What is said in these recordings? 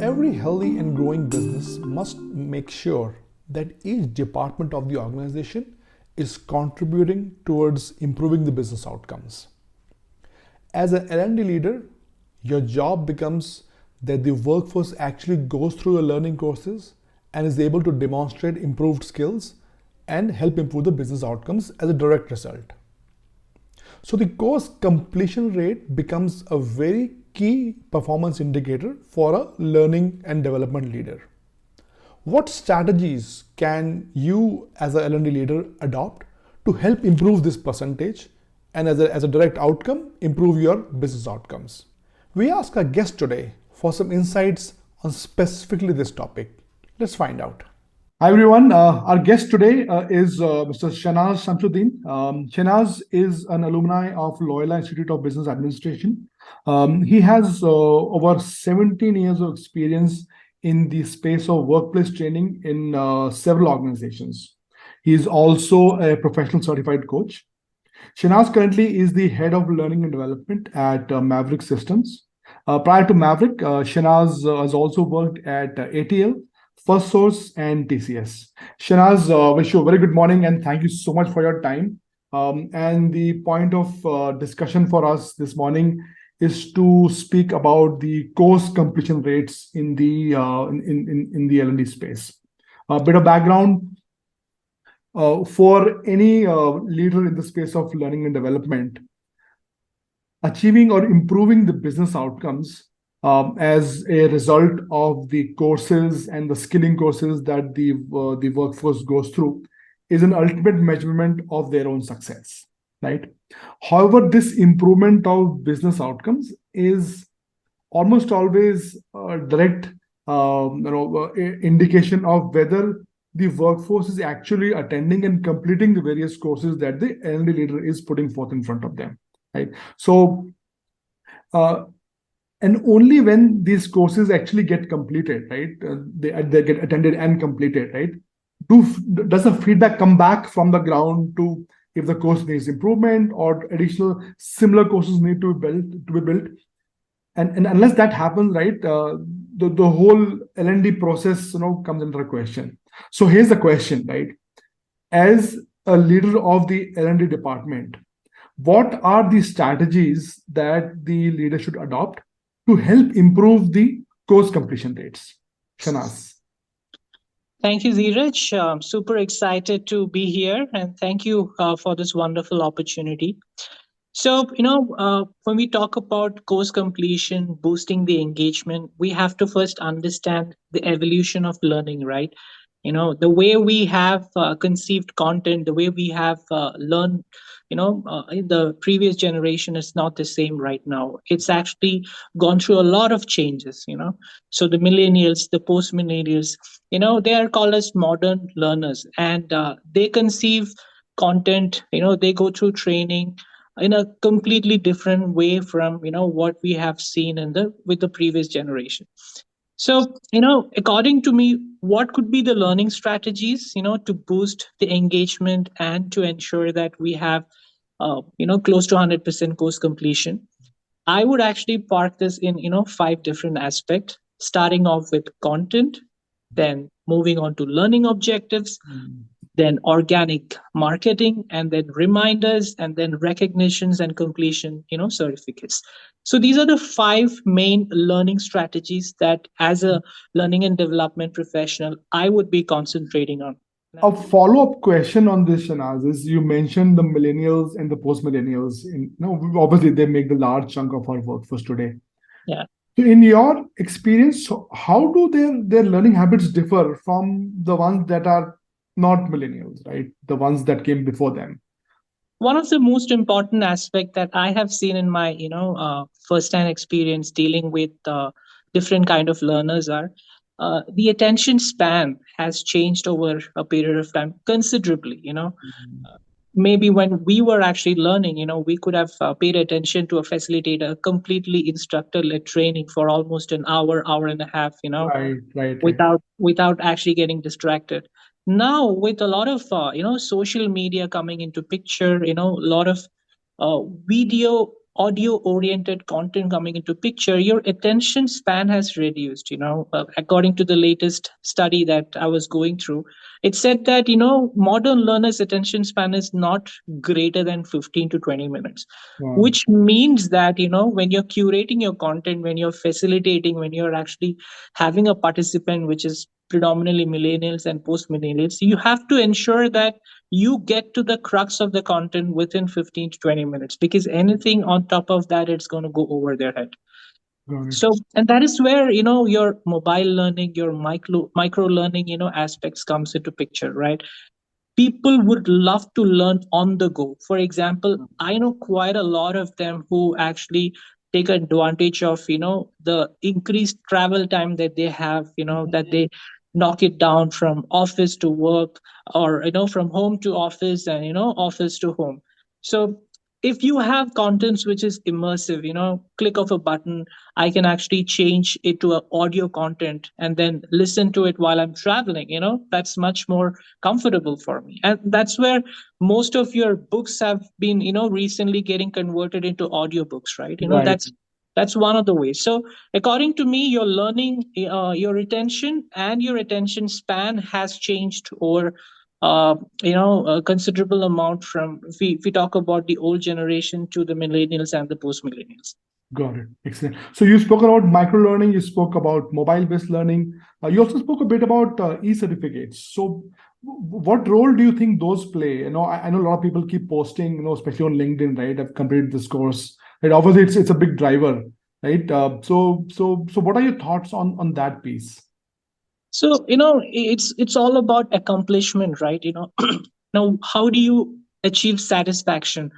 Every healthy and growing business must make sure that each department of the organization is contributing towards improving the business outcomes. As an L&D leader, your job becomes that the workforce actually goes through the learning courses and is able to demonstrate improved skills and help improve the business outcomes as a direct result. So the course completion rate becomes a very key performance indicator for a learning and development leader. What strategies can you as a L&D leader adopt to help improve this percentage and as a direct outcome, improve your business outcomes? We ask our guest today for some insights on specifically this topic. Let's find out. Hi everyone, our guest today is Mr. Shahnaz Shamsuddin. Shahnaz is an alumni of Loyola Institute of Business Administration. He has over 17 years of experience in the space of workplace training in several organizations. He is also a professional certified coach. Shahnaz currently is the head of learning and development at Maverick Systems. Prior to Maverick, Shahnaz has also worked at ATL, First Source, and TCS. Shahnaz, wish you a very good morning and thank you so much for your time. And the point of discussion for us this morning is to speak about the course completion rates in the L&D space. A bit of background. For any leader in the space of learning and development, achieving or improving the business outcomes as a result of the courses and the skilling courses that the workforce goes through is an ultimate measurement of their own success, right? However, this improvement of business outcomes is almost always a direct indication of whether the workforce is actually attending and completing the various courses that the L&D leader is putting forth in front of them, right? So, and only when these courses actually get completed, right, they get attended and completed, right, does the feedback come back from the ground to if the course needs improvement or additional similar courses need to be built, and unless that happens, right, the whole L&D process comes under question. So here's the question, right? As a leader of the L&D department, what are the strategies that the leader should adopt to help improve the course completion rates? Shahnaz. Thank you, Dheeraj. I'm super excited to be here and thank you for this wonderful opportunity. So, when we talk about course completion, boosting the engagement, we have to first understand the evolution of learning, right? The way we have conceived content, the way we have learned, in the previous generation is not the same right now. It's actually gone through a lot of changes, So the millennials, the post-millennials, they are called as modern learners and they conceive content, they go through training in a completely different way from, what we have seen with the previous generation. So, according to me, what could be the learning strategies, to boost the engagement and to ensure that we have, close to 100% course completion? I would actually park this in, 5 different aspects, starting off with content, then moving on to learning objectives, then organic marketing, and then reminders, and then recognitions and completion, certificates. So these are the 5 main learning strategies that as a learning and development professional, I would be concentrating on. A follow-up question on this, Shahnaz, is you mentioned the millennials and the post-millennials. Obviously, they make the large chunk of our workforce today. Yeah. So in your experience, how do their learning habits differ from the ones that are not millennials, right? The ones that came before them? One of the most important aspect that I have seen in my, first-hand experience dealing with different kind of learners are the attention span has changed over a period of time considerably. Maybe when we were actually learning, we could have paid attention to a facilitator, completely instructor-led training for almost an hour and a half, right. without actually getting distracted. Now, with a lot of social media coming into picture, a lot of video audio oriented content coming into picture, your attention span has reduced. According to the latest study that I was going through, it said that modern learners attention span is not greater than 15 to 20 minutes, Wow. which means that when you're curating your content, when you're facilitating, when you're actually having a participant which is predominantly millennials and post millennials, you have to ensure that you get to the crux of the content within 15 to 20 minutes, because anything on top of that, it's going to go over their head. Got it. So, and that is where your mobile learning, your micro learning aspects comes into picture, right? People would love to learn on the go. For example, I know quite a lot of them who actually take advantage of the increased travel time that they have, that they knock it down from office to work, or from home to office, and office to home. So if you have contents which is immersive, click of a button, I can actually change it to a audio content and then listen to it while I'm traveling. That's much more comfortable for me, and that's where most of your books have been recently getting converted into audiobooks, right? Right. That's one of the ways. So according to me, your learning, your retention and your attention span has changed over a considerable amount, from if we talk about the old generation to the millennials and the post millennials. Got it. Excellent. So you spoke about micro learning, you spoke about mobile-based learning. You also spoke a bit about e-certificates. So what role do you think those play? I know a lot of people keep posting, especially on LinkedIn, right? I've completed this course. Right? Obviously, it's a big driver, right? So what are your thoughts on that piece? So it's all about accomplishment, right? Now, how do you achieve satisfaction?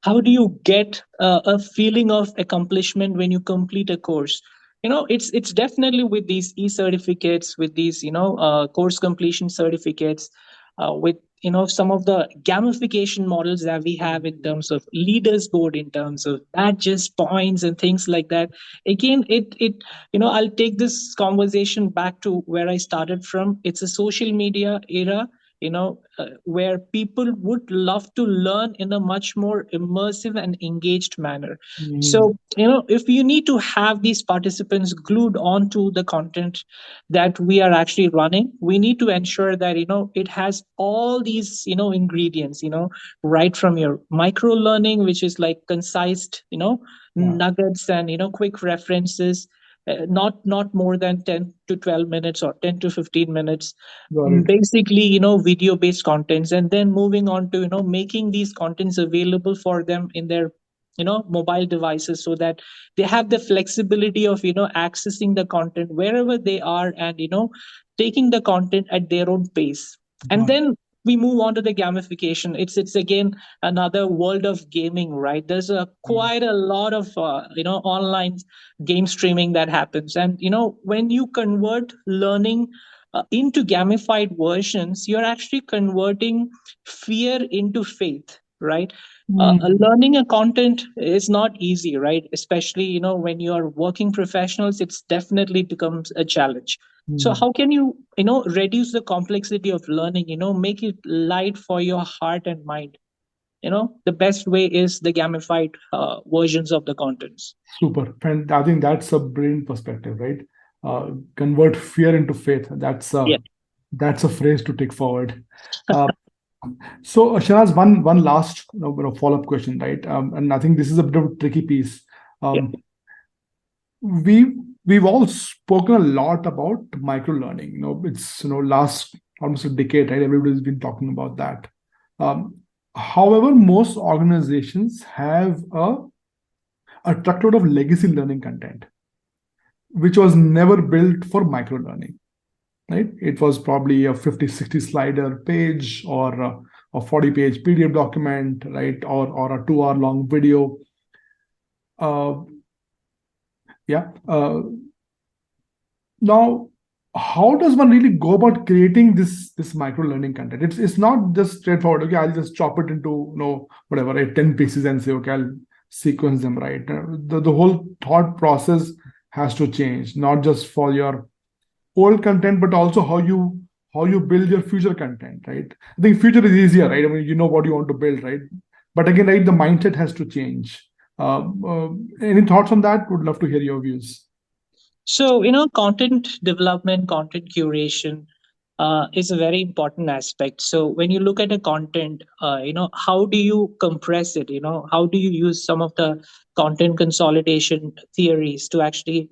How do you get a feeling of accomplishment when you complete a course? It's definitely with these e-certificates, with these course completion certificates, with some of the gamification models that we have in terms of leaders board, in terms of badges, points, and things like that. Again, it I'll take this conversation back to where I started from. It's a social media era, where people would love to learn in a much more immersive and engaged manner. Mm, So if you need to have these participants glued onto the content that we are actually running, we need to ensure that it has all these ingredients, right from your micro learning, which is like concise yeah, nuggets and quick references, not more than 10 to 12 minutes or 10 to 15 minutes. got it. Basically video based contents, and then moving on to making these contents available for them in their mobile devices, so that they have the flexibility of accessing the content wherever they are, and taking the content at their own pace. And Got it. then we move on to the gamification. It's again another world of gaming, right? There's a Mm, quite a lot of online game streaming that happens, and when you convert learning into gamified versions, you're actually converting fear into faith, right? mm, Learning a content is not easy, right? Especially when you are working professionals, it's definitely becomes a challenge. So mm. how can you reduce the complexity of learning, make it light for your heart and mind? The best way is the gamified versions of the contents. Super. And I think that's a brilliant perspective, right? Convert fear into faith. Yeah. That's a phrase to take forward. Uh, so, Shanaz, one last follow up question, right? And I think this is a bit of a tricky piece. Yeah. Um, we we've all spoken a lot about micro learning. It's last almost a decade, right? Everybody's been talking about that. Um, However, most organizations have a truckload of legacy learning content, which was never built for micro learning, right? It was probably a 50, 60 slider page, or a 40-page PDF document, right? Or a 2 hour long video. Uh, yeah. Now, how does one really go about creating this micro learning content? It's not just straightforward. Okay, I'll just chop it into whatever, right, 10 pieces and say, okay, I'll sequence them, right. The whole thought process has to change, not just for your old content, but also how you build your future content, right? I think future is easier, right? I mean, you know what you want to build, right? But again, right, the mindset has to change. Any thoughts on that? Would love to hear your views. So, content development, content curation is a very important aspect. So, when you look at a content, how do you compress it? How do you use some of the content consolidation theories to actually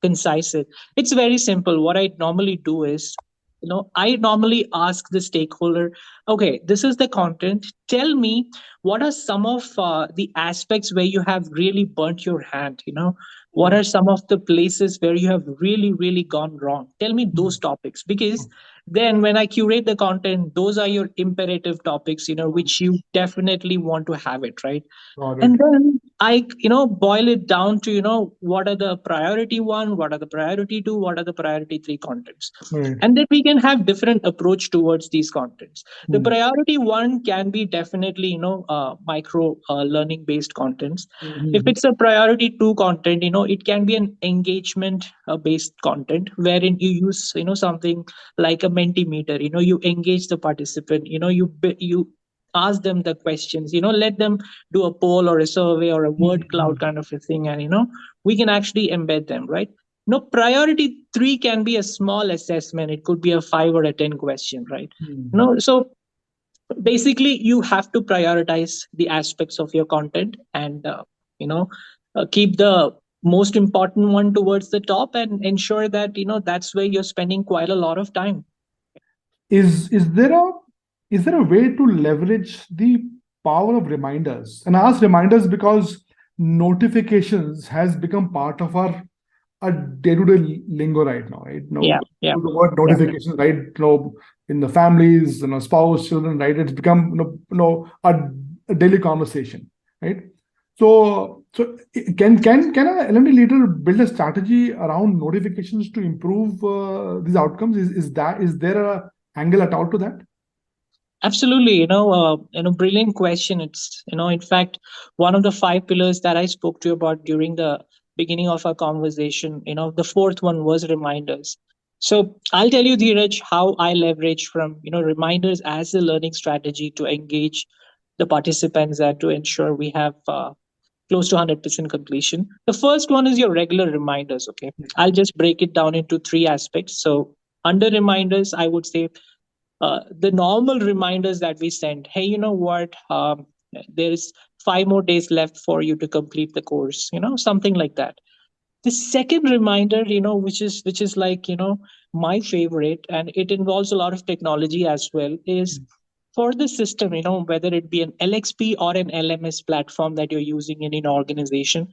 concise it? It's very simple. What I normally do is, I normally ask the stakeholder, okay, this is the content. Tell me what are some of the aspects where you have really burnt your hand? What are some of the places where you have really, really gone wrong? Tell me those topics, because then when I curate the content, those are your imperative topics, which you definitely want to have it, right? Got it. And then I boil it down to what are the priority one, what are the priority two, what are the priority three contents. Right. And then we can have different approach towards these contents. The Hmm. priority one can be definitely micro learning based contents. If Mhm. it's a priority two content, it can be an engagement based content wherein you use something like a mentimeter. You engage the participant. You ask them the questions. Let them do a poll or a survey or a word cloud Mhm. kind of a thing, and we can actually embed them, right? No, priority three can be a small assessment. It could be a 5 or a 10 question, right? Hmm. So basically, you have to prioritize the aspects of your content and you know keep the most important one towards the top and ensure that that's where you're spending quite a lot of time. Is there a way to leverage the power of reminders? And I ask reminders because notifications has become part of our day-to-day lingo right now, right? Yeah, No, yeah, the word yeah. notification, right? In the families, spouse, children, right? It's become a daily conversation, right? So can a L&D leader build a strategy around notifications to improve these outcomes? Is there a angle at all to that? Absolutely, brilliant question. It's in fact one of the 5 pillars that I spoke to you about during the beginning of our conversation. The fourth one was reminders. So I'll tell you, Dheeraj, how I leverage from reminders as a learning strategy to engage the participants and to ensure we have close to 100% completion. The first one is your regular reminders. Okay, I'll just break it down into three aspects. So under reminders, I would say the normal reminders that we send. Hey, you know what? There's 5 more days left for you to complete the course. Something like that. The second reminder, which is like my favorite, and it involves a lot of technology as well, is for the system. Whether it be an LXP or an LMS platform that you're using in an organization,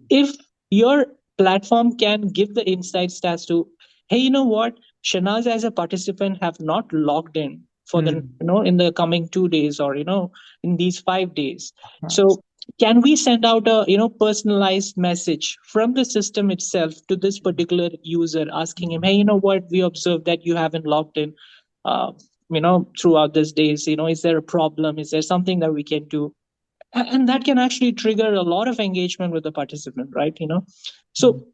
if your platform can give the insights as to, hey, you know what, Shanaz as a participant have not logged in for the Hmm. in the coming 2 days, or in these 5 days. Nice. So can we send out a personalized message from the system itself to this particular user, asking him, hey, you know what, we observed that you haven't logged in throughout these days. Is there a problem? Is there something that we can do? And that can actually trigger a lot of engagement with the participant, right? So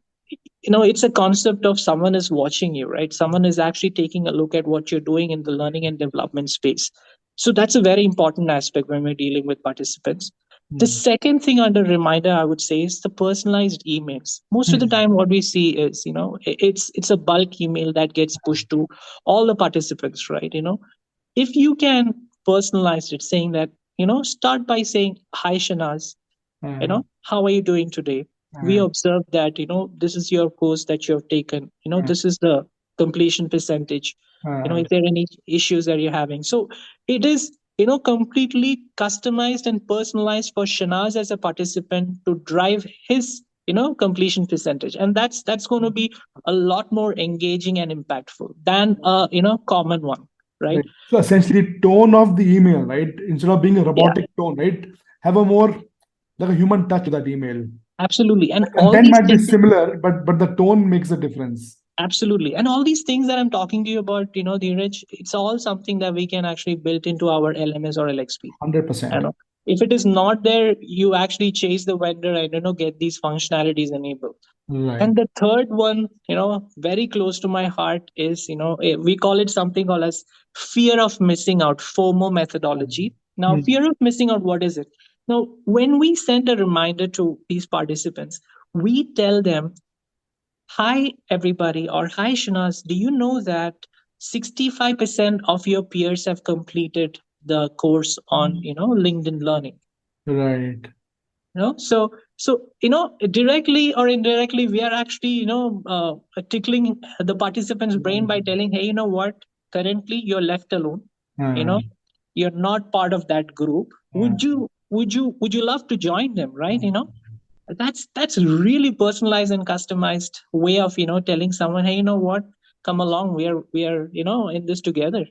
it's a concept of someone is watching you, right? Someone is actually taking a look at what you're doing in the learning and development space. So that's a very important aspect when we're dealing with participants. The Hmm. second thing under reminder, I would say, is the personalized emails. Most of the Hmm. time what we see is it's a bulk email that gets pushed to all the participants, right? If you can personalize it, saying that start by saying, hi Shanaz, Hmm. how are you doing today? We Hmm. observed that this is your course that you have taken. This is the completion percentage. Hmm. Is there any issues that you're having? So it is completely customized and personalized for Shanaz as a participant to drive his completion percentage, and that's going to be a lot more engaging and impactful than a common one, right? Right. So essentially, tone of the email, right? Instead of being a Yeah, robotic tone, right? Have a more like a human touch to that email. absolutely. And The all content these might be things. similar, but the tone makes a difference. Absolutely. And all these things that I'm talking to you about, Dheeraj, it's all something that we can actually build into our LMS or LXP. 100%. If it is not there, you actually chase the vendor and get these functionalities enabled. Right. And the third one, very close to my heart is, we call it something called as fear of missing out, FOMO methodology. Now, Hmm. fear of missing out, what is it? Now, when we send a reminder to these participants, we tell them, "Hi, everybody," or "Hi, Shanaz, do you know that 65% of your peers have completed the course on, LinkedIn Learning?" Right. So directly or indirectly, we are actually tickling the participant's brain by telling, "Hey, you know what, currently you're left alone, you know Right. you're not part of that group. Would you love to join them?" Right? That's really personalized and customized way of telling someone, "Hey, you know what, come along, we are in this together."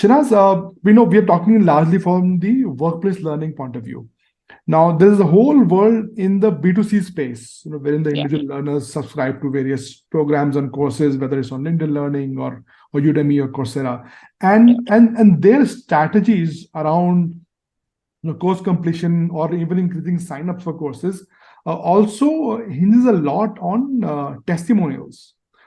Shiraz, we know we are talking largely from the workplace learning point of view. Now, there is a whole world in the B2C space, wherein the Yeah. individual learners subscribe to various programs and courses, whether it's on LinkedIn Learning or Udemy or Coursera, Yeah. and their strategies around course completion or even increasing sign-ups for courses also hinges a lot on testimonials.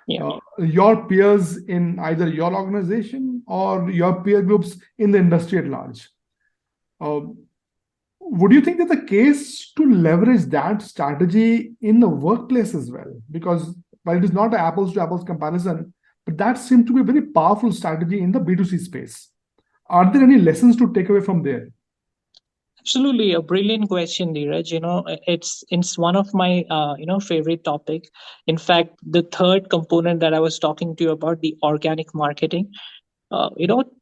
Yeah. Your peers in either your organization or your peer groups in the industry at large. Uh, would you think there's a case to leverage that strategy in the workplace as well? Because while it is not an apples to apples comparison, but that seems to be a very powerful strategy in the B2C space. Are there any lessons to take away from there? Absolutely, a brilliant question, Dheeraj. It's one of my favorite topic. In fact, the third component that I was talking to you about, the organic marketing,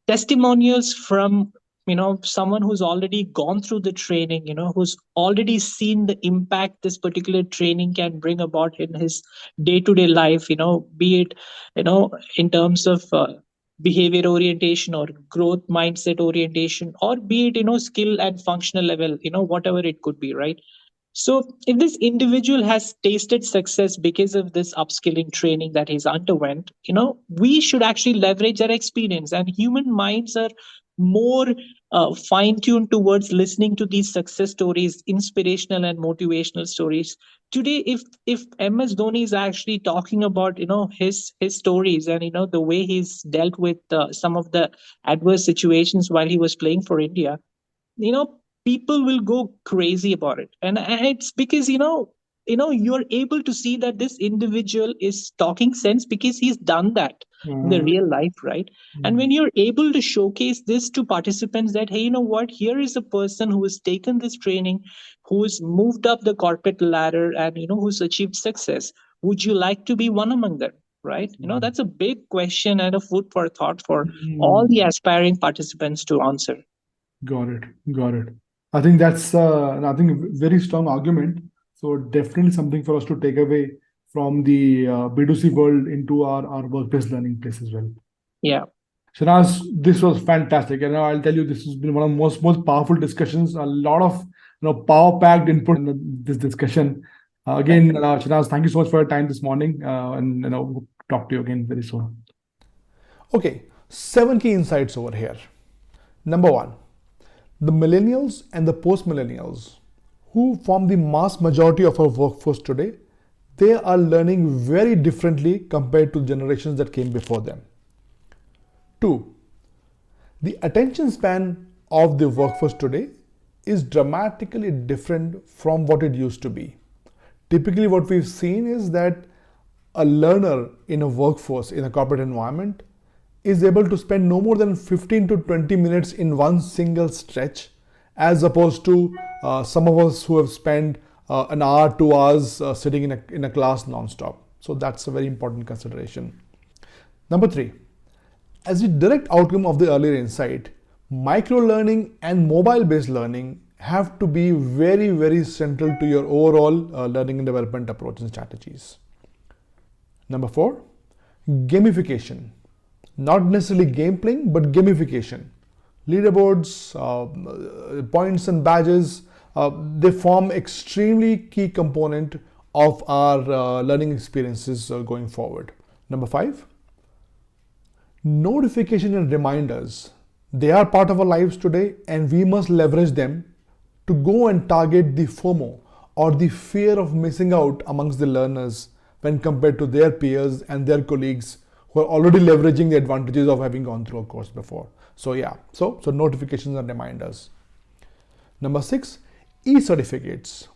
testimonials from someone who's already gone through the training, who's already seen the impact this particular training can bring about in his day-to-day life, be it in terms of behavior orientation or growth mindset orientation, or be it skill and functional level, whatever it could be, right? So, if this individual has tasted success because of this upskilling training that he's underwent, we should actually leverage that experience. And human minds are more fine tuned towards listening to these success stories, inspirational and motivational stories. Today, if MS Dhoni is actually talking about his stories, and the way he's dealt with some of the adverse situations while he was playing for India, people will go crazy about it. And it's because you're able to see that this individual is talking sense because he's done that in the real life, right? And when you're able to showcase this to participants that, hey, you know what, here is a person who has taken this training, who's moved up the corporate ladder, and who's achieved success, would you like to be one among them? Right? That's a big question and a food for thought for all the aspiring participants to answer. Got it. Got it. I think that's I think a very strong argument. So definitely something for us to take away from the B2C world into our workplace learning place as well. Yeah. Shanaz, this was fantastic, and I'll tell you, this has been one of the most powerful discussions. A lot of power packed input in this discussion. Again, Shanaz, thank you so much for your time this morning, and we'll talk to you again very soon. Okay, 7 key insights over here. Number 1, the millennials and the post-millennials, who form the mass majority of our workforce today, they are learning very differently compared to generations that came before them. 2, the attention span of the workforce today is dramatically different from what it used to be. Typically, what we've seen is that a learner in a workforce, in a corporate environment, is able to spend no more than 15 to 20 minutes in one single stretch, as opposed to some of us who have spent an hour, 2 hours sitting in a class non-stop. So that's a very important consideration. Number 3, as a direct outcome of the earlier insight, micro-learning and mobile-based learning have to be very, very central to your overall learning and development approach and strategies. Number 4, gamification. Not necessarily game playing, but gamification. Leaderboards, points and badges, they form extremely key component of our learning experiences going forward. Number 5, notification and reminders. They are part of our lives today, and we must leverage them to go and target the FOMO, or the fear of missing out amongst the learners when compared to their peers and their colleagues who are already leveraging the advantages of having gone through a course before. So yeah, so notifications and reminders. Number 6, E-certificates.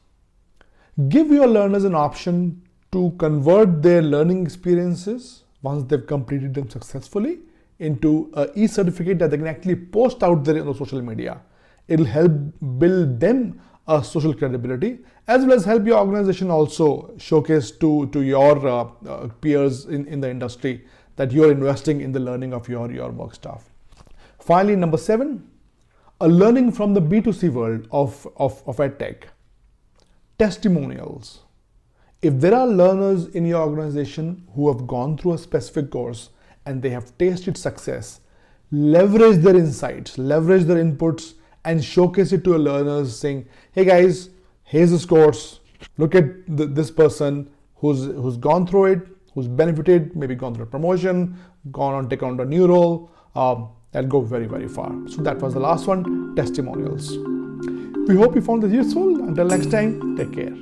Give your learners an option to convert their learning experiences once they've completed them successfully into an e-certificate that they can actually post out there on social media. It'll help build them a social credibility, as well as help your organization also showcase to your peers in the industry that you're investing in the learning of your work staff. Finally, number 7, a learning from the B2C world of EdTech. Testimonials. If there are learners in your organization who have gone through a specific course and they have tasted success, leverage their insights, leverage their inputs, and showcase it to your learners saying, hey guys, here's this course, look at this person who's gone through it, who's benefited, maybe gone through a promotion, gone on take on a new role, that'll go very, very far. So that was the last one, testimonials. We hope you found this useful. Until next time, take care.